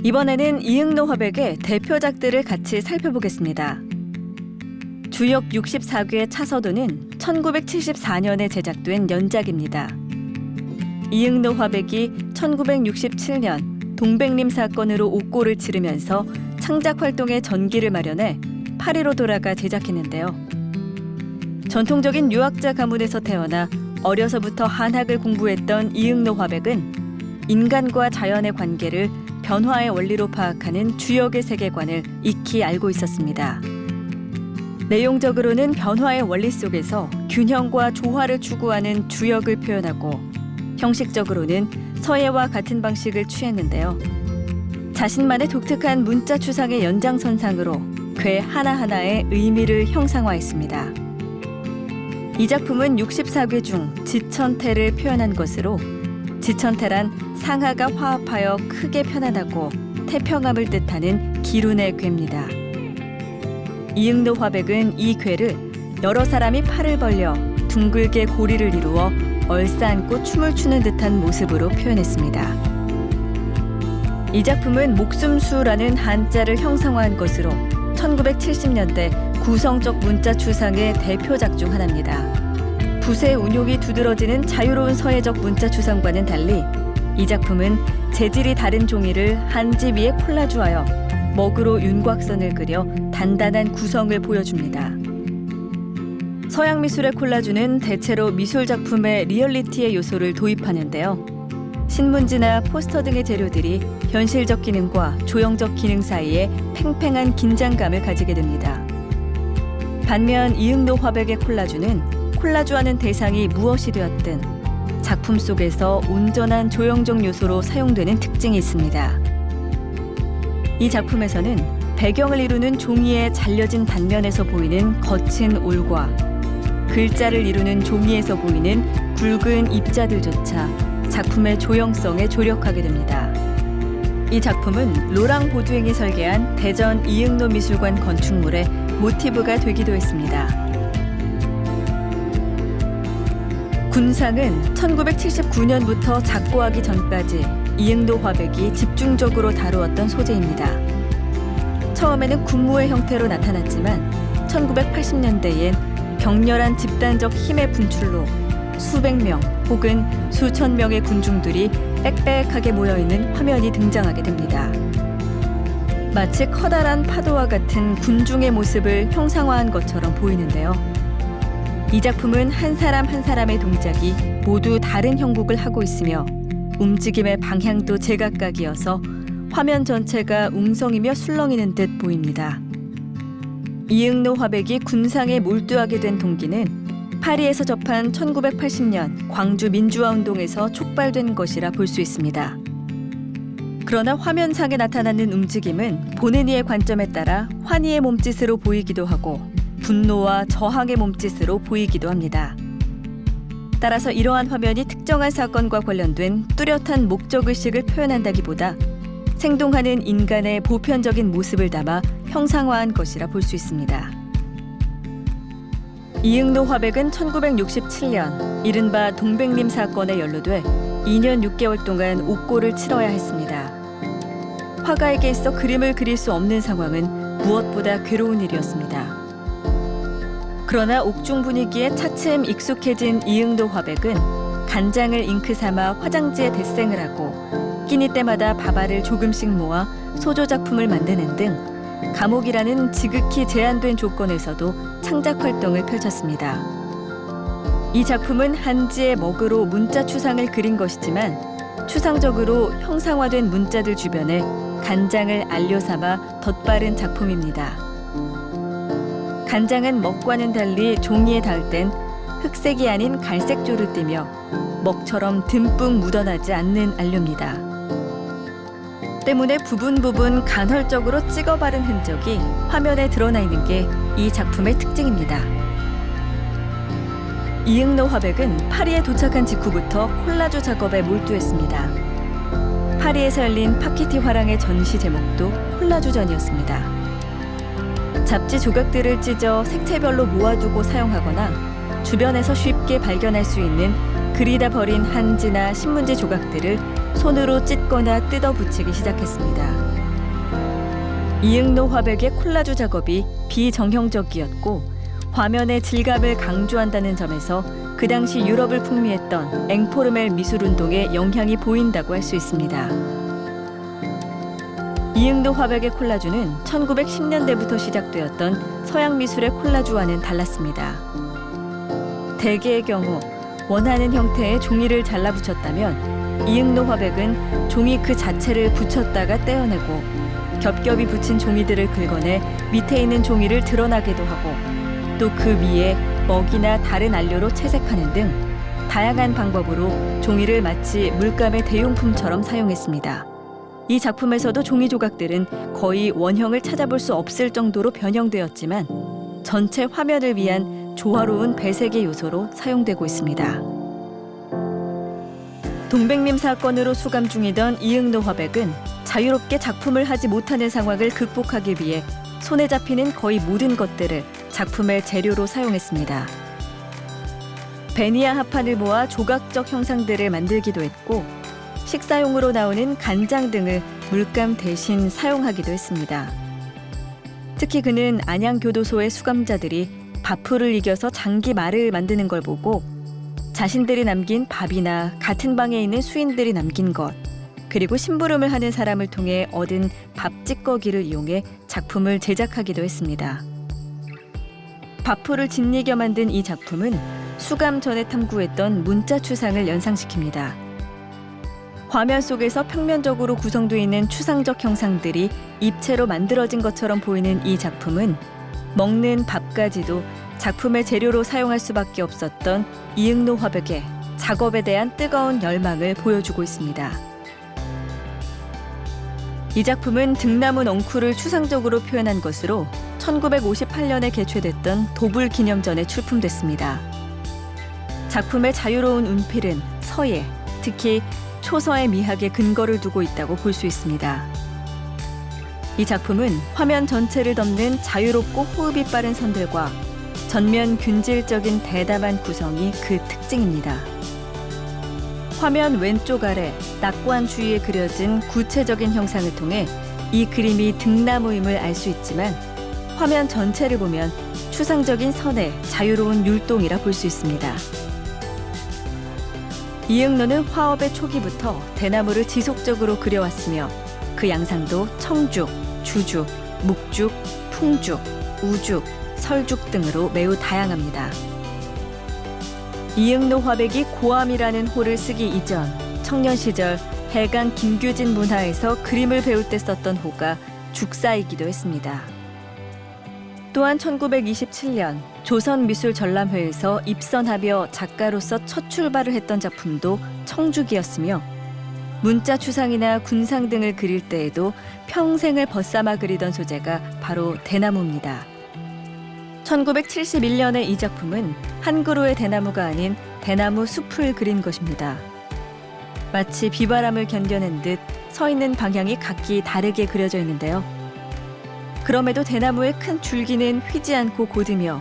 이번에는 이응노 화백의 대표작들을 같이 살펴보겠습니다. 주역 64궤 차서도는 1974년에 제작된 연작입니다. 이응노 화백이 1967년 동백림 사건으로 옥고를 치르면서 창작 활동에 전기를 마련해 파리로 돌아가 제작했는데요. 전통적인 유학자 가문에서 태어나 어려서부터 한학을 공부했던 이응노 화백은 인간과 자연의 관계를 변화의 원리로 파악하는 주역의 세계관을 익히 알고 있었습니다. 내용적으로는 변화의 원리 속에서 균형과 조화를 추구하는 주역을 표현하고 형식적으로는 서예와 같은 방식을 취했는데요. 자신만의 독특한 문자 추상의 연장선상으로 궤 하나하나의 의미를 형상화했습니다. 이 작품은 64궤 중 지천태를 표현한 것으로 지천태란 상하가 화합하여 크게 편안하고 태평함을 뜻하는 기룬의 궤입니다. 이응노 화백은 이 궤를 여러 사람이 팔을 벌려 둥글게 고리를 이루어 얼싸안고 춤을 추는 듯한 모습으로 표현했습니다. 이 작품은 목숨수라는 한자를 형상화한 것으로 1970년대 구성적 문자 추상의 대표작 중 하나입니다. 붓의 운용이 두드러지는 자유로운 서예적 문자 추상과는 달리 이 작품은 재질이 다른 종이를 한지 위에 콜라주하여 먹으로 윤곽선을 그려 단단한 구성을 보여줍니다. 서양 미술의 콜라주는 대체로 미술 작품에 리얼리티의 요소를 도입하는데요. 신문지나 포스터 등의 재료들이 현실적 기능과 조형적 기능 사이에 팽팽한 긴장감을 가지게 됩니다. 반면 이응노 화백의 콜라주는 콜라주하는 대상이 무엇이 되었든 작품 속에서 온전한 조형적 요소로 사용되는 특징이 있습니다. 이 작품에서는 배경을 이루는 종이의 잘려진 단면에서 보이는 거친 올과 글자를 이루는 종이에서 보이는 굵은 입자들조차 작품의 조형성에 조력하게 됩니다. 이 작품은 로랑 보두eng이 설계한 대전 이응노 미술관 건축물의 모티브가 되기도 했습니다. 군상은 1979년부터 작고하기 전까지 이응노 화백이 집중적으로 다루었던 소재입니다. 처음에는 군무의 형태로 나타났지만 1980년대엔 격렬한 집단적 힘의 분출로 수백 명 혹은 수천 명의 군중들이 빽빽하게 모여있는 화면이 등장하게 됩니다. 마치 커다란 파도와 같은 군중의 모습을 형상화한 것처럼 보이는데요. 이 작품은 한 사람 한 사람의 동작이 모두 다른 형국을 하고 있으며 움직임의 방향도 제각각이어서 화면 전체가 웅성이며 술렁이는 듯 보입니다. 이응노 화백이 군상에 몰두하게 된 동기는 파리에서 접한 1980년 광주 민주화 운동에서 촉발된 것이라 볼 수 있습니다. 그러나 화면상에 나타나는 움직임은 보는 이의 관점에 따라 환희의 몸짓으로 보이기도 하고 분노와 저항의 몸짓으로 보이기도 합니다. 따라서 이러한 화면이 특정한 사건과 관련된 뚜렷한 목적의식을 표현한다기보다 생동하는 인간의 보편적인 모습을 담아 형상화한 것이라 볼 수 있습니다. 이응노 화백은 1967년 이른바 동백림 사건에 연루돼 2년 6개월 동안 옥고를 치러야 했습니다. 화가에게 있어 그림을 그릴 수 없는 상황은 무엇보다 괴로운 일이었습니다. 그러나 옥중 분위기에 차츰 익숙해진 이응노 화백은 간장을 잉크 삼아 화장지에 데생을 하고 끼니 때마다 밥알을 조금씩 모아 소조 작품을 만드는 등 감옥이라는 지극히 제한된 조건에서도 창작 활동을 펼쳤습니다. 이 작품은 한지의 먹으로 문자 추상을 그린 것이지만 추상적으로 형상화된 문자들 주변에 간장을 안료 삼아 덧바른 작품입니다. 간장은 먹과는 달리 종이에 닿을 땐 흑색이 아닌 갈색조를 띠며 먹처럼 듬뿍 묻어나지 않는 안료입니다. 때문에 부분 간헐적으로 찍어 바른 흔적이 화면에 드러나 있는 게 이 작품의 특징입니다. 이응노 화백은 파리에 도착한 직후부터 콜라주 작업에 몰두했습니다. 파리에서 열린 파키티 화랑의 전시 제목도 콜라주전이었습니다. 잡지 조각들을 찢어 색채별로 모아두고 사용하거나 주변에서 쉽게 발견할 수 있는 그리다 버린 한지나 신문지 조각들을 손으로 찢거나 뜯어 붙이기 시작했습니다. 이응노 화백의 콜라주 작업이 비정형적이었고 화면의 질감을 강조한다는 점에서 그 당시 유럽을 풍미했던 앵포르멜 미술운동의 영향이 보인다고 할 수 있습니다. 이응노 화백의 콜라주는 1910년대부터 시작되었던 서양 미술의 콜라주와는 달랐습니다. 대개의 경우 원하는 형태의 종이를 잘라 붙였다면 이응노 화백은 종이 그 자체를 붙였다가 떼어내고 겹겹이 붙인 종이들을 긁어내 밑에 있는 종이를 드러나게도 하고 또 그 위에 먹이나 다른 안료로 채색하는 등 다양한 방법으로 종이를 마치 물감의 대용품처럼 사용했습니다. 이 작품에서도 종이 조각들은 거의 원형을 찾아볼 수 없을 정도로 변형되었지만 전체 화면을 위한 조화로운 배색의 요소로 사용되고 있습니다. 동백림 사건으로 수감 중이던 이응노 화백은 자유롭게 작품을 하지 못하는 상황을 극복하기 위해 손에 잡히는 거의 모든 것들을 작품의 재료로 사용했습니다. 베니아 합판을 모아 조각적 형상들을 만들기도 했고 식사용으로 나오는 간장 등을 물감 대신 사용하기도 했습니다. 특히 그는 안양교도소의 수감자들이 밥풀을 이겨서 장기 말을 만드는 걸 보고 자신들이 남긴 밥이나 같은 방에 있는 수인들이 남긴 것 그리고 심부름을 하는 사람을 통해 얻은 밥 찌꺼기를 이용해 작품을 제작하기도 했습니다. 밥풀을 짓이겨 만든 이 작품은 수감 전에 탐구했던 문자 추상을 연상시킵니다. 화면 속에서 평면적으로 구성되어 있는 추상적 형상들이 입체로 만들어진 것처럼 보이는 이 작품은 먹는 밥까지도 작품의 재료로 사용할 수밖에 없었던 이응노 화백의 작업에 대한 뜨거운 열망을 보여주고 있습니다. 이 작품은 등나무 넝쿨을 추상적으로 표현한 것으로 1958년에 개최됐던 도불 기념전에 출품됐습니다. 작품의 자유로운 운필은 서예, 특히 초서의 미학에 근거를 두고 있다고 볼 수 있습니다. 이 작품은 화면 전체를 덮는 자유롭고 호흡이 빠른 선들과 전면 균질적인 대담한 구성이 그 특징입니다. 화면 왼쪽 아래 낙관 주위에 그려진 구체적인 형상을 통해 이 그림이 등나무임을 알 수 있지만 화면 전체를 보면 추상적인 선의 자유로운 율동이라 볼 수 있습니다. 이응노는 화업의 초기부터 대나무를 지속적으로 그려왔으며 그 양상도 청죽, 주죽, 묵죽, 풍죽, 우죽, 설죽 등으로 매우 다양합니다. 이응노 화백이 고암이라는 호를 쓰기 이전 청년 시절 해강 김규진 문화에서 그림을 배울 때 썼던 호가 죽사이기도 했습니다. 또한 1927년 조선미술전람회에서 입선하며 작가로서 첫 출발을 했던 작품도 청죽이었으며 문자 추상이나 군상 등을 그릴 때에도 평생을 벗삼아 그리던 소재가 바로 대나무입니다. 1971년의 이 작품은 한 그루의 대나무가 아닌 대나무 숲을 그린 것입니다. 마치 비바람을 견뎌낸 듯 서 있는 방향이 각기 다르게 그려져 있는데요. 그럼에도 대나무의 큰 줄기는 휘지 않고 곧으며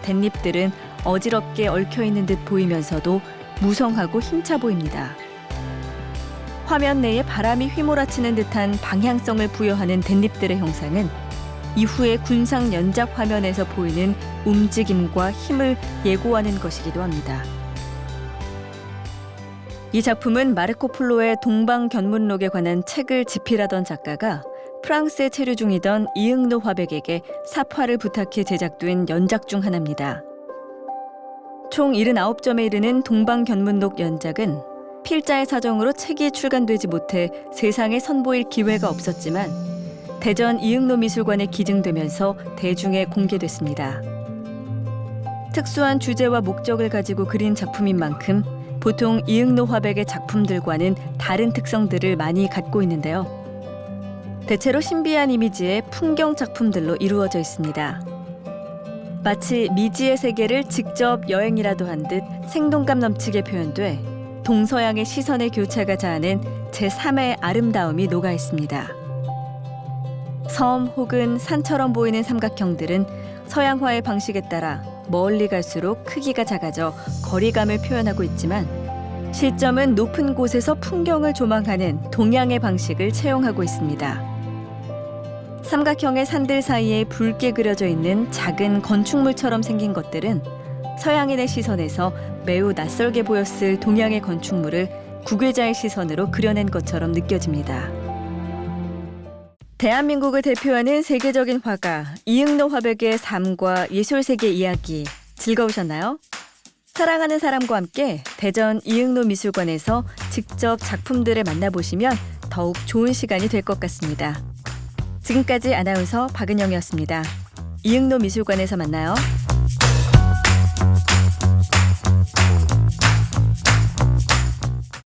댄잎들은 어지럽게 얽혀있는 듯 보이면서도 무성하고 힘차 보입니다. 화면 내에 바람이 휘몰아치는 듯한 방향성을 부여하는 댄잎들의 형상은 이후의 군상 연작 화면에서 보이는 움직임과 힘을 예고하는 것이기도 합니다. 이 작품은 마르코 폴로의 동방견문록에 관한 책을 집필하던 작가가 프랑스에 체류 중이던 이응노 화백에게 삽화를 부탁해 제작된 연작 중 하나입니다. 총 79점에 이르는 동방견문록 연작은 필자의 사정으로 책이 출간되지 못해 세상에 선보일 기회가 없었지만 대전 이응노 미술관에 기증되면서 대중에 공개됐습니다. 특수한 주제와 목적을 가지고 그린 작품인 만큼 보통 이응노 화백의 작품들과는 다른 특성들을 많이 갖고 있는데요. 대체로 신비한 이미지의 풍경 작품들로 이루어져 있습니다. 마치 미지의 세계를 직접 여행이라도 한 듯 생동감 넘치게 표현돼 동서양의 시선의 교차가 자아낸 제3의 아름다움이 녹아 있습니다. 섬 혹은 산처럼 보이는 삼각형들은 서양화의 방식에 따라 멀리 갈수록 크기가 작아져 거리감을 표현하고 있지만 시점은 높은 곳에서 풍경을 조망하는 동양의 방식을 채용하고 있습니다. 삼각형의 산들 사이에 붉게 그려져 있는 작은 건축물처럼 생긴 것들은 서양인의 시선에서 매우 낯설게 보였을 동양의 건축물을 국외자의 시선으로 그려낸 것처럼 느껴집니다. 대한민국을 대표하는 세계적인 화가 이응노 화백의 삶과 예술세계 이야기 즐거우셨나요? 사랑하는 사람과 함께 대전 이응노 미술관에서 직접 작품들을 만나보시면 더욱 좋은 시간이 될 것 같습니다. 지금까지 아나운서 박은영이었습니다. 이응노 미술관에서 만나요.